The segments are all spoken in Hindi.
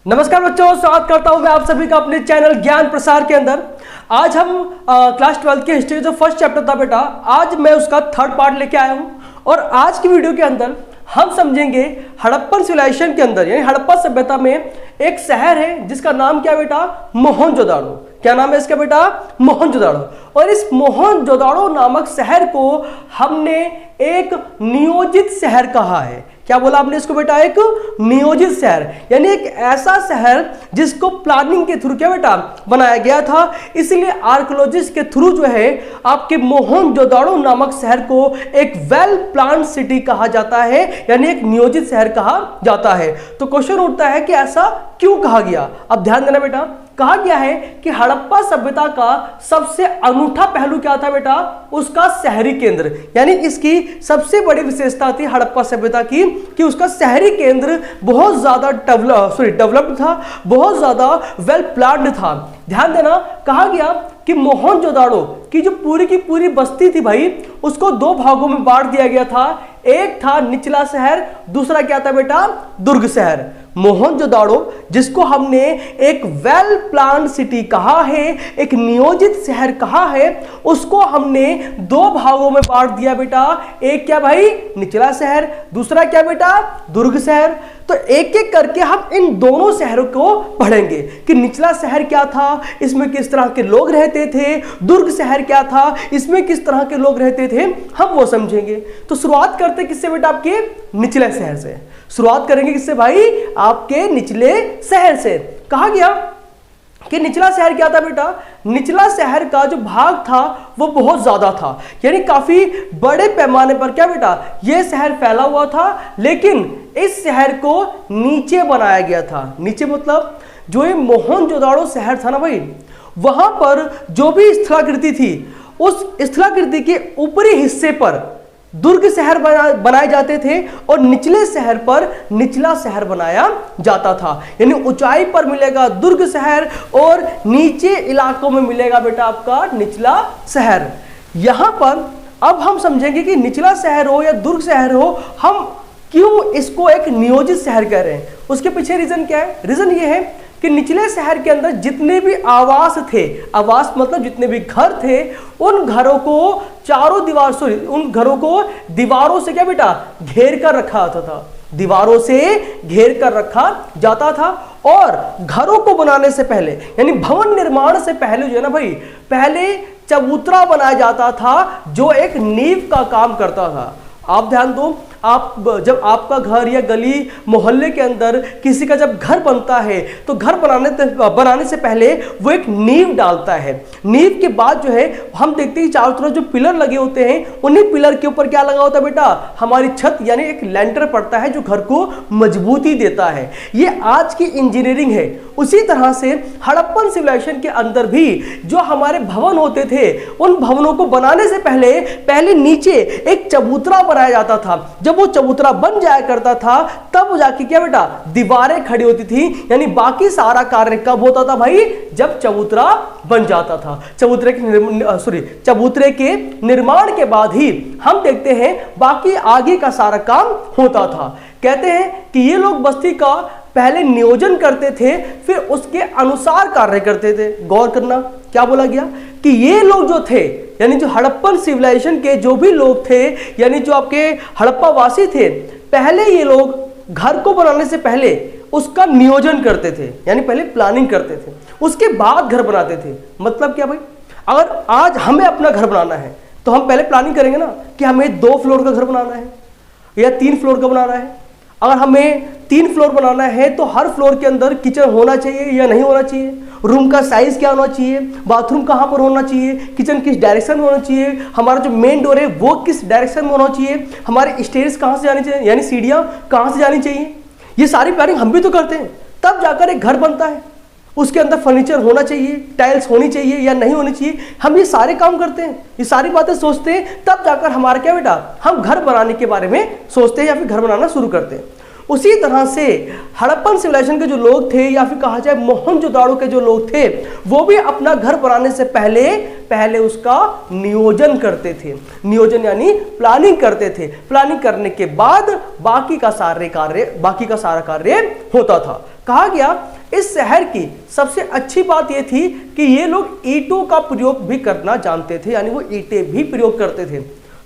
नमस्कार बच्चों, स्वागत करता हूं मैं आप सभी का अपने चैनल ज्ञान प्रसार के अंदर। आज हम क्लास 12 के हिस्ट्री जो फर्स्ट चैप्टर था बेटा, आज मैं उसका थर्ड पार्ट लेके आया हूं। और आज की वीडियो के अंदर हम समझेंगे हड़प्पन सिविलाइजेशन के अंदर यानी हड़प्पा सभ्यता में एक शहर है जिसका नाम क्या बेटा, मोहनजोदाड़ो। क्या नाम है इसका बेटा, मोहनजोदाड़ो। और इस मोहनजोदाड़ो नामक शहर को हमने एक नियोजित शहर कहा है। क्या बोला आपने इसको बेटा, एक नियोजित शहर यानी एक ऐसा शहर जिसको प्लानिंग के थ्रू क्या बेटा बनाया गया था। इसलिए आर्कियोलॉजिस्ट के थ्रू जो है आपके मोहनजोदाड़ो नामक शहर को एक वेल प्लान सिटी कहा जाता है यानी एक नियोजित शहर कहा जाता है। तो क्वेश्चन उठता है कि ऐसा क्यों कहा गया। अब ध्यान देना बेटा, कहा गया है कि हड़प्पा सभ्यता का सबसे अनूठा पहलू क्या था बेटा, उसका शहरी केंद्र। यानी इसकी सबसे बड़ी विशेषता थी हड़प्पा सभ्यता की कि उसका शहरी केंद्र बहुत ज्यादा डेवलप्ड था, बहुत ज्यादा वेल प्लान्ड था। ध्यान देना, कहा गया कि मोहनजोदाड़ो की जो पूरी की पूरी बस्ती थी भाई, उसको दो भागों में बांट दिया गया था। एक था निचला शहर, दूसरा क्या था बेटा, दुर्ग शहर। मोहनजोदाड़ो जिसको हमने एक वेल प्लान सिटी कहा है, एक नियोजित शहर कहा है, उसको हमने दो भागों में बांट दिया बेटा। एक क्या भाई, निचला शहर, दूसरा क्या बेटा, दुर्ग शहर। तो एक एक करके हम इन दोनों शहरों को पढ़ेंगे कि निचला शहर क्या था, इसमें किस तरह के लोग रहते थे, दुर्ग शहर क्या था, इसमें किस तरह के लोग रहते थे, हम वो समझेंगे। तो शुरुआत करते किससे बेटा, आपके निचले शहर से शुरुआत करेंगे। किससे भाई, आपके निचले शहर से। कहा गया कि निचला शहर क्या था बेटा, निचला शहर का जो भाग था वो बहुत ज्यादा था, यानी काफी बड़े पैमाने पर क्या बेटा ये शहर फैला हुआ था। लेकिन इस शहर को नीचे बनाया गया था। नीचे मतलब जो ये मोहनजोदाड़ो शहर था ना भाई, वहां पर जो भी स्थलाकृति थी, उस स्थलाकृति के ऊपरी हिस्से पर दुर्ग शहर बनाए जाते थे और निचले शहर पर निचला शहर बनाया जाता था। यानी ऊंचाई पर मिलेगा दुर्ग शहर और नीचे इलाकों में मिलेगा बेटा आपका निचला शहर। यहां पर अब हम समझेंगे कि निचला शहर हो या दुर्ग शहर हो, हम क्यों इसको एक नियोजित शहर कह रहे हैं। उसके पीछे रीजन क्या है, रीजन ये है कि निचले शहर के अंदर जितने भी आवास थे, आवास मतलब जितने भी घर थे, उन घरों को उन घरों को दीवारों से क्या बेटा घेर कर रखा जाता था, दीवारों से घेर कर रखा जाता था। और घरों को बनाने से पहले यानी भवन निर्माण से पहले जो है ना भाई, पहले चबूतरा बनाया जाता था जो एक नींव का काम करता था। आप ध्यान दो, आप जब आपका घर या गली मोहल्ले के अंदर किसी का जब घर बनता है तो घर बनाने से पहले वो एक नींव डालता है। नींव के बाद जो है हम देखते हैं चारों तरफ जो पिलर लगे होते हैं, उन्हीं पिलर के ऊपर क्या लगा होता है बेटा, हमारी छत यानी एक लेंटर पड़ता है जो घर को मजबूती देता है। ये आज की इंजीनियरिंग है। उसी तरह से हड़प्पन सिविलाइजेशन के अंदर भी जो हमारे भवन होते थे, उन भवनों को बनाने से पहले नीचे एक चबूतरा बनाया जाता था। जब वो चबूतरा बन जाया करता था तब जाके क्या बेटा दीवारें खड़ी होती थी। यानी बाकी सारा कार्य कब होता था भाई, जब चबूतरा बन जाता था। चबूतरे के निर्माण के बाद ही हम देखते हैं बाकी आगे का सारा काम होता था। कहते हैं कि ये लोग बस्ती का पहले नियोजन करते थे, फिर उसके अनुसार कार्य करते थे। गौर करना, क्या बोला गया कि ये लोग जो थे यानी जो हड़प्पन सिविलाइजेशन के जो भी लोग थे, यानी जो आपके हड़प्पा वासी थे, पहले ये लोग घर को बनाने से पहले उसका नियोजन करते थे, यानी पहले प्लानिंग करते थे, उसके बाद घर बनाते थे। मतलब क्या भाई, अगर आज हमें अपना घर बनाना है तो हम पहले प्लानिंग करेंगे ना कि हमें 2 फ्लोर का घर बनाना है या 3 फ्लोर का बनाना है। अगर हमें 3 फ्लोर बनाना है तो हर फ्लोर के अंदर किचन होना चाहिए या नहीं होना चाहिए, रूम का साइज क्या होना चाहिए, बाथरूम कहाँ पर होना चाहिए, किचन किस डायरेक्शन में होना चाहिए, हमारा जो मेन डोर है वो किस डायरेक्शन में होना चाहिए, हमारे स्टेयर्स कहाँ से जानी चाहिए यानी सीढ़ियाँ कहाँ से जानी चाहिए। ये सारी प्लानिंग हम भी तो करते हैं, तब जाकर एक घर बनता है। उसके अंदर फर्नीचर होना चाहिए, टाइल्स होनी चाहिए या नहीं होनी चाहिए, हम ये सारे काम करते हैं, ये सारी बातें सोचते हैं, तब जाकर हमारा क्या बेटा हम घर बनाने के बारे में सोचते हैं या फिर घर बनाना शुरू करते हैं। उसी तरह से हड़प्पन सिविलाइजेशन के जो लोग थे या फिर कहा जाए मोहनजोदाड़ो के जो लोग थे, वो भी अपना घर बनाने से पहले उसका नियोजन करते थे। नियोजन यानी प्लानिंग करते थे। प्लानिंग करने के बाद बाकी का सारा कार्य होता था। कहा गया इस शहर की सबसे अच्छी बात यह थी कि ये लोग ईंटों का प्रयोग भी करना जानते थे, यानी वो ईंटें भी प्रयोग करते थे।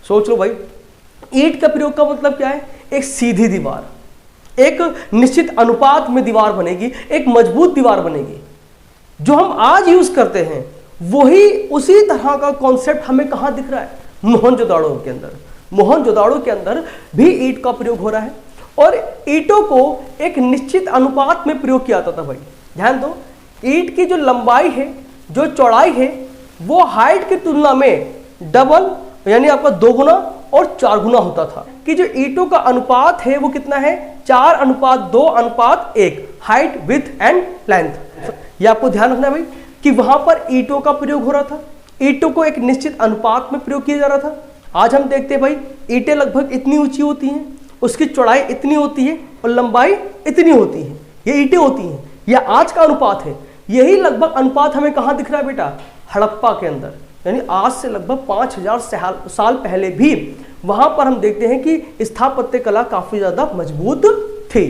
सोच लो भाई, ईंट का प्रयोग का मतलब क्या है? एक सीधी दीवार, एक निश्चित अनुपात में दीवार बनेगी, एक मजबूत दीवार बनेगी। जो हम आज यूज करते हैं वही उसी तरह का कॉन्सेप्ट हमें कहां दिख रहा है? मोहनजोदाड़ो के अंदर। मोहनजोदाड़ो के अंदर भी ईंट का प्रयोग हो रहा है और ईंटों को एक निश्चित अनुपात में प्रयोग किया जाता था। भाई ध्यान दो, ईंट की जो लंबाई है, जो चौड़ाई है, वो हाइट की तुलना में डबल यानी आपका 2 गुना और 4 गुना होता था। कि जो ईंटों का अनुपात है वो कितना है? 4:2:1, हाइट, विड्थ एंड लेंथ। ये आपको ध्यान रखना है भाई कि वहां पर ईंटों का प्रयोग हो रहा था, ईंटों को एक निश्चित अनुपात में प्रयोग किया जा रहा था। आज हम देखते हैं भाई, ईंटें लगभग इतनी ऊंची होती हैं, उसकी चौड़ाई इतनी होती है और लंबाई इतनी होती है, ये ईंटें होती हैं। यह आज का अनुपात है। यही लगभग अनुपात हमें कहां दिख रहा है बेटा? हड़प्पा के अंदर, यानी आज से लगभग 5000 साल पहले भी वहां पर हम देखते हैं कि स्थापत्य कला काफी ज्यादा मजबूत थी।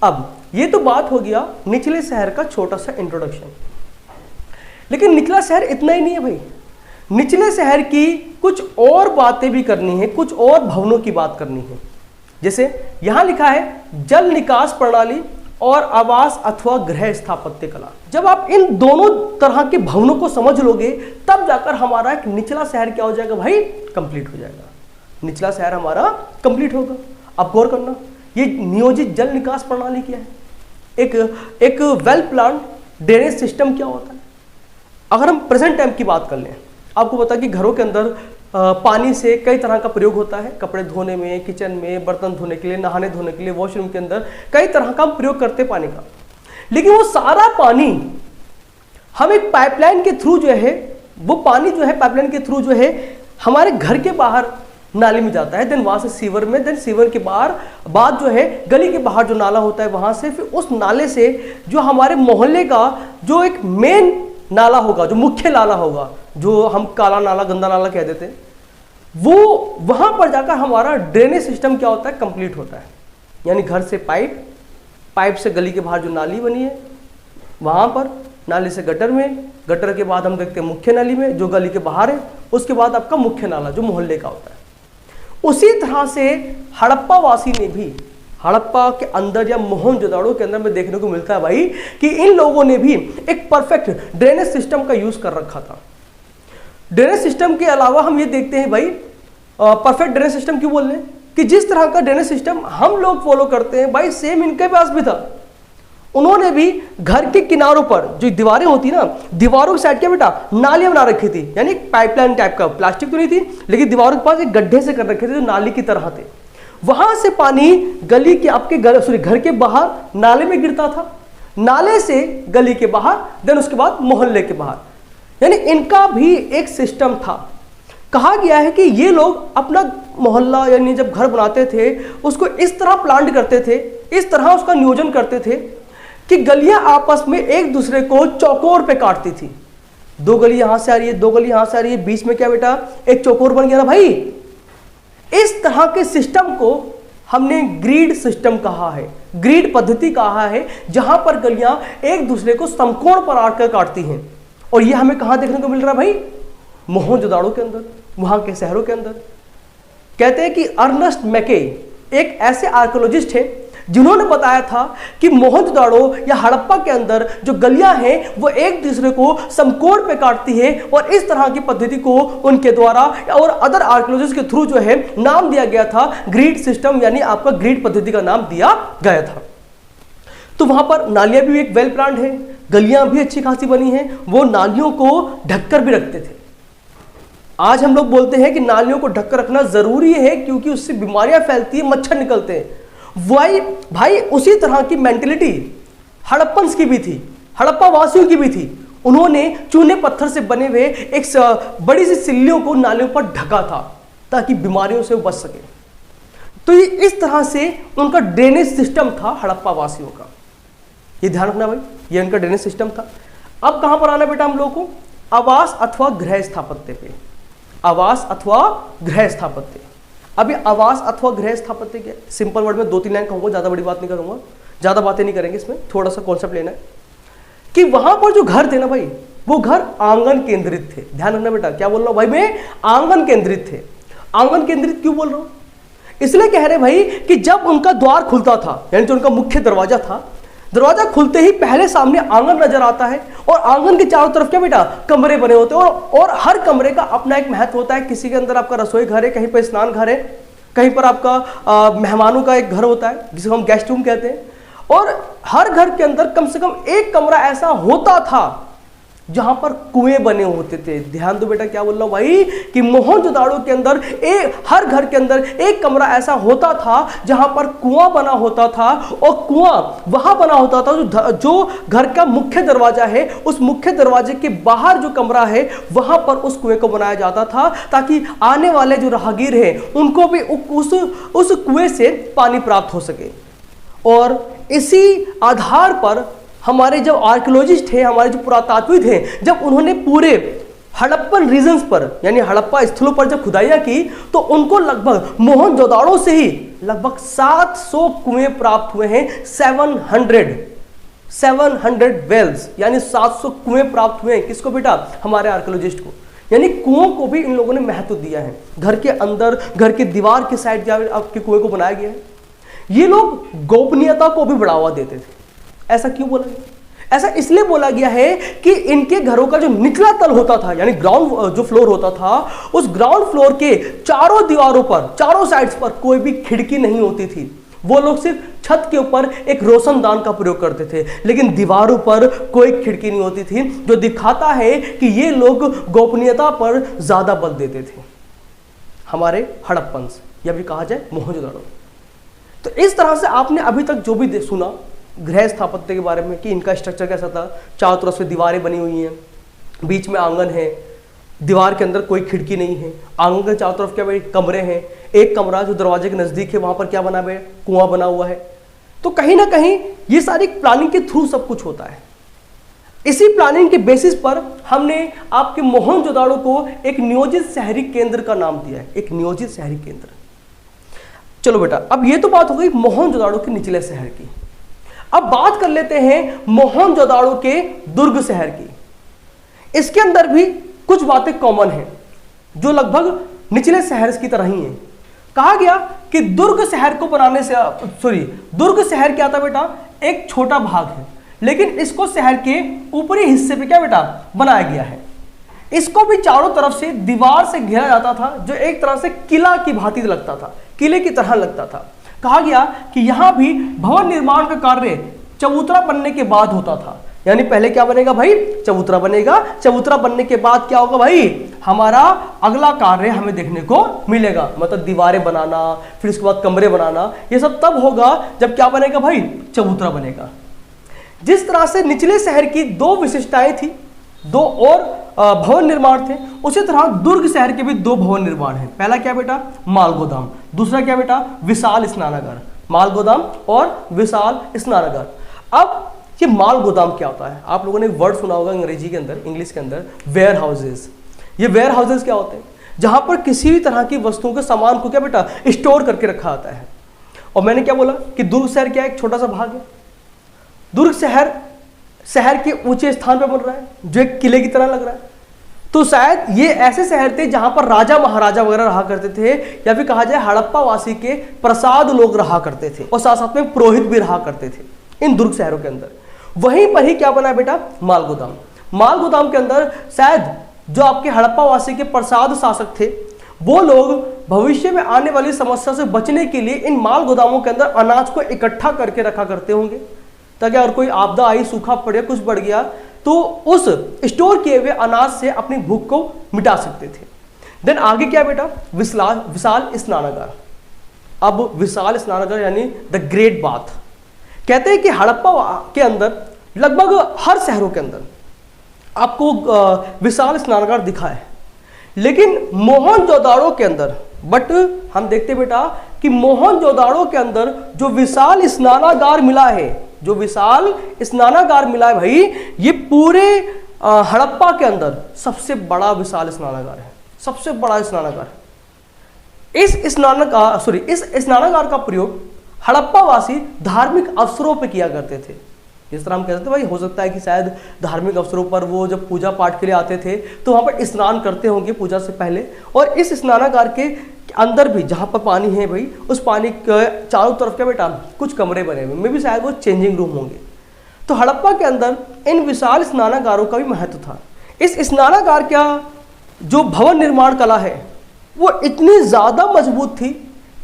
अब ये तो बात हो गया निचले शहर का छोटा सा इंट्रोडक्शन, लेकिन निचला शहर इतना ही नहीं है भाई। निचले शहर की कुछ और बातें भी करनी है, कुछ और भवनों की बात करनी है। जैसे यहां लिखा है जल निकास प्रणाली और आवास अथवा गृह स्थापत्य कला। जब आप इन दोनों तरह के भवनों को समझ लोगे तब जाकर हमारा एक निचला शहर क्या हो जाएगा भाई? कंप्लीट हो जाएगा। निचला शहर हमारा कंप्लीट होगा। अब गौर करना, ये नियोजित जल निकास प्रणाली क्या है? एक वेल प्लान ड्रेनेज सिस्टम क्या होता है? अगर हम प्रेजेंट टाइम की बात कर लें, आपको पता कि घरों के अंदर पानी से कई तरह का प्रयोग होता है। कपड़े धोने में, किचन में, बर्तन धोने के लिए, नहाने धोने के लिए, वॉशरूम के अंदर कई तरह का हम प्रयोग करते हैं पानी का। लेकिन वो सारा पानी हम एक पाइपलाइन के थ्रू जो है, वो पानी जो है पाइपलाइन के थ्रू जो है हमारे घर के बाहर नाली में जाता है, देन वहां से सीवर में, देन सीवर के बाद जो है गली के बाहर जो नाला होता है वहां से, फिर उस नाले से जो हमारे मोहल्ले का जो एक मेन नाला होगा, जो मुख्य नाला होगा, जो हम काला नाला, गंदा नाला कह देते हैं, वो वहां पर जाकर हमारा ड्रेनेज सिस्टम क्या होता है? कंप्लीट होता है। यानी घर से पाइप से गली के बाहर जो नाली बनी है वहां पर, नाली से गटर में, गटर के बाद हम देखते हैं मुख्य नाली में जो गली के बाहर है, उसके बाद आपका मुख्य नाला जो मोहल्ले का होता है। उसी तरह से हड़प्पा वासी ने भी, हड़प्पा के अंदर या मोहनजोदाड़ो के अंदर में देखने को मिलता है भाई कि इन लोगों ने भी एक परफेक्ट ड्रेनेज सिस्टम का यूज कर रखा था। ड्रेनेज सिस्टम के अलावा हम ये देखते हैं भाई, परफेक्ट ड्रेनेज सिस्टम क्यों बोल रहे हैं कि जिस तरह का ड्रेनेज सिस्टम हम लोग फॉलो करते हैं भाई, सेम इनके पास भी था। उन्होंने भी घर के किनारों पर जो दीवारें होती ना, दीवारों की साइड क्या बेटा? नालियां बना रखी थी, यानी पाइपलाइन टाइप का, प्लास्टिक तो नहीं थी लेकिन दीवारों के पास एक गड्ढे से कर रखे थे जो नाली की तरह थे। वहां से पानी गली के आपके घर के बाहर नाले में गिरता था, नाले से गली के बाहर, देन उसके बाद मोहल्ले के बाहर। यानी इनका भी एक सिस्टम था। कहा गया है कि ये लोग अपना मोहल्ला यानी जब घर बनाते थे उसको इस तरह प्लान करते थे, इस तरह उसका नियोजन करते थे कि गलियां आपस में एक दूसरे को चौकोर पे काटती थी। 2 गली यहां से आ रही है, 2 गली यहां से आ रही है, बीच में क्या बेटा? एक चौकोर बन गया ना भाई। इस तरह के सिस्टम को हमने ग्रिड सिस्टम कहा है, ग्रिड पद्धति कहा है, जहां पर गलियां एक दूसरे को समकोण पर आकर काटती हैं। और यह हमें कहां देखने को मिल रहा है भाई? मोहनजोदाड़ो के अंदर, वहां के शहरों के अंदर। कहते हैं कि अर्नेस्ट मैके एक ऐसे आर्कियोलॉजिस्ट है जिन्होंने बताया था कि मोहनजोदाड़ो या हड़प्पा के अंदर जो गलियां हैं वो एक दूसरे को समकोण पे काटती है, और इस तरह की पद्धति को उनके द्वारा और अदर आर्कियोलॉजिस्ट के थ्रू जो है नाम दिया गया था ग्रिड सिस्टम, यानी आपका ग्रिड पद्धति का नाम दिया गया था। तो वहां पर नालियां भी एक वेल प्लान्ड है, गलियां भी अच्छी खासी बनी हैं, वो नालियों को ढककर भी रखते थे। आज हम लोग बोलते हैं कि नालियों को ढककर रखना जरूरी है क्योंकि उससे बीमारियां फैलती है, मच्छर निकलते हैं। वही भाई उसी तरह की मेंटेलिटी हड़प्पन्स की भी थी, हड़प्पा वासियों की भी थी। उन्होंने चूने पत्थर से बने हुए एक बड़ी सी सिल्लियों को नालियों पर ढका था ताकि बीमारियों से बच सके। तो ये इस तरह से उनका ड्रेनेज सिस्टम था हड़प्पा वासियों का। ये ध्यान रखना भाई, ये उनका ड्रेनेज सिस्टम था। अब कहां पर आना बेटा हम लोगों को? आवास अथवा गृह स्थापत्य पे। आवास अथवा गृह स्थापत्य। अभी आवास अथवा गृह स्थापत्य क्या? सिंपल वर्ड में 2-3 लाइन कहूंगा, ज्यादा बड़ी बात नहीं करूंगा, ज्यादा बातें नहीं करेंगे इसमें, थोड़ा सा कॉन्सेप्ट लेना है। कि वहां पर जो घर थे ना भाई, वो घर आंगन केंद्रित थे। ध्यान रखना बेटा, क्या बोल रहा हूं भाई मैं, आंगन केंद्रित थे। आंगन केंद्रित क्यों बोल रहा हूं, इसलिए कह रहे भाई कि जब उनका द्वार खुलता था, यानी जो उनका मुख्य दरवाजा था, दरवाजा खुलते ही पहले सामने आंगन नजर आता है, और आंगन के चारों तरफ क्या बेटा, कमरे बने होते हैं, और हर कमरे का अपना एक महत्व होता है। किसी के अंदर आपका रसोई घर है, कहीं पर स्नान घर है, कहीं पर आपका मेहमानों का एक घर होता है जिसे हम गेस्ट रूम कहते हैं, और हर घर के अंदर कम से कम एक कमरा ऐसा होता था जहां पर कुएं बने होते थे। ध्यान दो बेटा, क्या बोल रहा हूं भाई कि मोहनजोदाड़ो के अंदर हर घर के अंदर एक कमरा ऐसा होता था जहां पर कुआं बना होता था, और कुआं वहां बना होता था जो घर का मुख्य दरवाजा है, उस मुख्य दरवाजे के बाहर जो कमरा है वहां पर उस कुएं को बनाया जाता था, ताकि आने वाले जो राहगीर हैं उनको भी उस कुएं से पानी प्राप्त हो सके। और इसी आधार पर हमारे जब आर्कियोलॉजिस्ट थे, हमारे जो पुरातात्विक थे, जब उन्होंने पूरे हड़प्पन रीजन्स पर, यानी हड़प्पा स्थलों पर जब खुदाइयां की, तो उनको लगभग मोहनजोदाड़ो से ही लगभग 700 कुएं प्राप्त हुए हैं। 700 वेल्स, यानी 700 कुएं प्राप्त हुए हैं। किसको बेटा, हमारे आर्कियोलॉजिस्ट को। यानी कुओं को भी इन लोगों ने महत्व दिया है। घर के अंदर, घर के दीवार के साइड आपके कुएं को बनाया गया है। ये लोग गोपनीयता को भी बढ़ावा देते थे। ऐसा क्यों बोला गया, ऐसा इसलिए बोला गया है कि इनके घरों का जो निचला तल होता था, यानी ग्राउंड जो फ्लोर होता था, उस ग्राउंड फ्लोर के चारों दीवारों पर, चारों साइड्स पर कोई भी खिड़की नहीं होती थी। वो लोग सिर्फ छत के ऊपर एक रोशनदान का प्रयोग करते थे, लेकिन दीवारों पर कोई खिड़की नहीं होती थी, जो दिखाता है कि ये लोग गोपनीयता पर ज्यादा बल देते थे। हमारे हड़प्पन या भी कहा जाए मोहनजोदाड़ो। तो इस तरह से आपने अभी तक जो भी सुना गृह स्थापत्य के बारे में कि इनका स्ट्रक्चर कैसा था, चारों तरफ से दीवारें बनी हुई हैं, बीच में आंगन है, दीवार के अंदर कोई खिड़की नहीं है, आंगन के चारों तरफ क्या भाई कमरे हैं, एक कमरा जो दरवाजे के नजदीक है वहां पर क्या बना हुआ है, कुआं बना हुआ है। तो कहीं ना कहीं ये सारी प्लानिंग के थ्रू सब कुछ होता है। इसी प्लानिंग के बेसिस पर हमने आपके मोहनजोदाड़ो को एक नियोजित शहरी केंद्र का नाम दिया है, एक नियोजित शहरी केंद्र। चलो बेटा, अब ये तो बात हो गई मोहनजोदाड़ो के निचले शहर की। अब बात कर लेते हैं मोहनजोदाड़ो के दुर्ग शहर की। इसके अंदर भी कुछ बातें कॉमन हैं जो लगभग निचले शहर की तरह ही हैं। कहा गया कि दुर्ग शहर को बनाने से, दुर्ग शहर क्या था बेटा, एक छोटा भाग है, लेकिन इसको शहर के ऊपरी हिस्से पे क्या बेटा बनाया गया है। इसको भी चारों तरफ से दीवार से घेरा जाता था, जो एक तरह से किला की भांति लगता था, किले की तरह लगता था। कहा गया कि यहां भी भवन निर्माण का कार्य चबूतरा बनने के बाद होता था। यानी पहले क्या बनेगा भाई, चबूतरा बनेगा, चबूतरा बनने के बाद क्या होगा भाई, हमारा अगला कार्य हमें देखने को मिलेगा, मतलब दीवारें बनाना, फिर उसके बाद कमरे बनाना, ये सब तब होगा जब क्या बनेगा भाई, चबूतरा बनेगा। जिस तरह से निचले शहर की दो विशेषताएं थी, दो और भवन निर्माण थे, उसी तरह दुर्ग शहर के भी दो भवन निर्माण हैं। पहला क्या बेटा, माल गोदाम, दूसरा क्या बेटा, विशाल स्नानागार। माल गोदाम और विशाल स्नानागार। अब ये माल गोदाम क्या होता है, आप लोगों ने वर्ड सुना होगा अंग्रेजी के अंदर, इंग्लिश के अंदर, वेयर हाउसेज। ये वेयर हाउसेज क्या होते हैं, जहां पर किसी भी तरह की वस्तुओं के सामान को क्या बेटा स्टोर करके रखा आता है। और मैंने क्या बोला कि दुर्ग शहर क्या एक छोटा सा भाग है। दुर्ग शहर के ऊंचे स्थान पर बन रहा है, जो एक किले की तरह लग रहा है। तो शायद ये ऐसे शहर थे जहां पर राजा महाराजा वगैरह रहा करते थे, या फिर कहा जाए हड़प्पा वासी के प्रसाद लोग रहा करते थे, और साथ साथ में पुरोहित भी रहा करते थे इन दुर्ग शहरों के अंदर। वहीं पर ही क्या बना बेटा, माल गोदाम। माल गोदाम के अंदर शायद जो आपके हड़प्पा वासी के प्रसाद शासक थे, वो लोग भविष्य में आने वाली समस्या से बचने के लिए इन माल गोदामों के अंदर अनाज को इकट्ठा करके रखा करते होंगे, ताकि अगर कोई आपदा आई, सूखा पड़े, कुछ बढ़ गया, तो उस स्टोर किए हुए अनाज से अपनी भूख को मिटा सकते थे। देन आगे क्या बेटा, विशाल स्नानागार। अब विशाल स्नानागार यानी द ग्रेट बाथ। कहते हैं कि हड़प्पा के अंदर लगभग हर शहरों के अंदर आपको विशाल स्नानागार दिखा है, लेकिन मोहनजोदाड़ो के अंदर, बट हम देखते बेटा कि मोहनजोदाड़ो के अंदर जो विशाल स्नानागार मिला है, जो विशाल स्नानागार मिला है भाई, ये पूरे हड़प्पा के अंदर सबसे बड़ा विशाल स्नानागार है, सबसे बड़ा स्नानागार। इस स्नानागार का प्रयोग हड़प्पा वासी धार्मिक अवसरों पर किया करते थे। जिस तरह हम कहते थे भाई हो सकता है कि शायद धार्मिक अवसरों पर वो जब पूजा पाठ के लिए आते थे तो वहाँ पर स्नान करते होंगे पूजा से पहले, और इस स्नानागार के अंदर भी जहाँ पर पानी है भाई उस पानी के चारों तरफ क्या बेटा कुछ कमरे बने हुए, में भी शायद वो चेंजिंग रूम होंगे। तो हड़प्पा के अंदर इन विशाल स्नानागारों का भी महत्व था। इस स्नानागार का जो भवन निर्माण कला है वो इतनी ज़्यादा मजबूत थी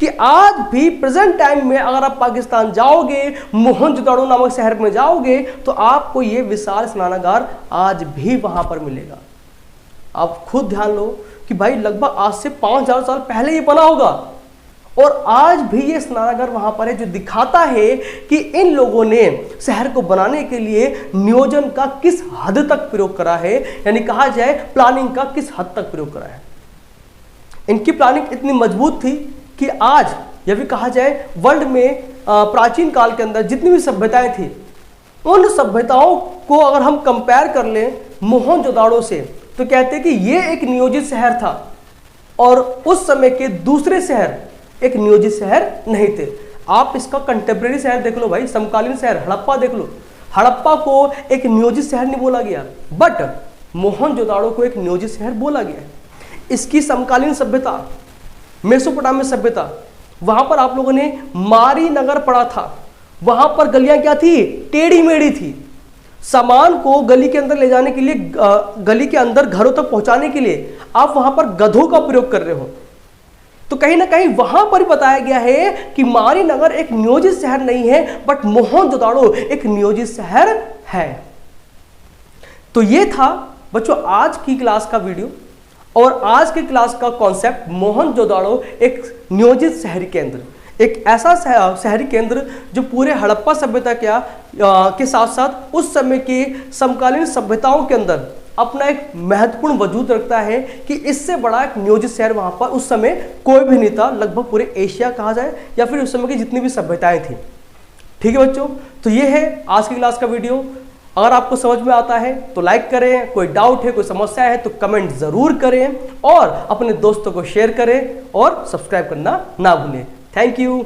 कि आज भी प्रेजेंट टाइम में अगर आप पाकिस्तान जाओगे, मोहनजोदाड़ो नामक शहर में जाओगे, तो आपको ये विशाल स्नानागार आज भी वहां पर मिलेगा। आप खुद ध्यान लो कि भाई लगभग आज से 5000 साल पहले ये बना होगा, और आज भी ये स्नानागार वहां पर है, जो दिखाता है कि इन लोगों ने शहर को बनाने के लिए नियोजन का किस हद तक प्रयोग करा है, यानी कहा जाए प्लानिंग का किस हद तक प्रयोग करा है। इनकी प्लानिंग इतनी मजबूत थी कि आज या फिर कहा जाए वर्ल्ड में प्राचीन काल के अंदर जितनी भी सभ्यताएं थी, उन सभ्यताओं को अगर हम कंपेयर कर लें मोहनजोदाड़ो से, तो कहते हैं कि ये एक नियोजित शहर था और उस समय के दूसरे शहर एक नियोजित शहर नहीं थे। आप इसका कंटेम्प्रेरी शहर देख लो भाई, समकालीन शहर हड़प्पा देख लो, हड़प्पा को एक नियोजित शहर नहीं बोला गया, बट मोहनजोदाड़ो को एक नियोजित शहर बोला गया। इसकी समकालीन सभ्यता मेसोपोटामिया सभ्यता, वहां पर आप लोगों ने मारी नगर पढ़ा था। वहां पर गलियां क्या थी, टेढ़ी मेढ़ी थी। सामान को गली के अंदर ले जाने के लिए, गली के अंदर घरों तक पहुंचाने के लिए आप वहां पर गधों का प्रयोग कर रहे हो। तो कहीं ना कहीं वहां पर बताया गया है कि मारी नगर एक नियोजित शहर नहीं है, बट मोहनजोदाड़ो एक नियोजित शहर है। तो ये था बच्चों आज की क्लास का वीडियो, और आज की क्लास का कॉन्सेप्ट मोहनजोदाड़ो एक नियोजित शहरी केंद्र, एक ऐसा शहरी केंद्र जो पूरे हड़प्पा सभ्यता के साथ साथ उस समय की समकालीन सभ्यताओं के अंदर अपना एक महत्वपूर्ण वजूद रखता है कि इससे बड़ा एक नियोजित शहर वहां पर उस समय कोई भी नहीं था, लगभग पूरे एशिया कहा जाए या फिर उस समय की जितनी भी सभ्यताएं थी। ठीक है बच्चों, तो ये है आज की क्लास का वीडियो। अगर आपको समझ में आता है तो लाइक करें, कोई डाउट है, कोई समस्या है तो कमेंट ज़रूर करें, और अपने दोस्तों को शेयर करें और सब्सक्राइब करना ना भूलें। Thank you.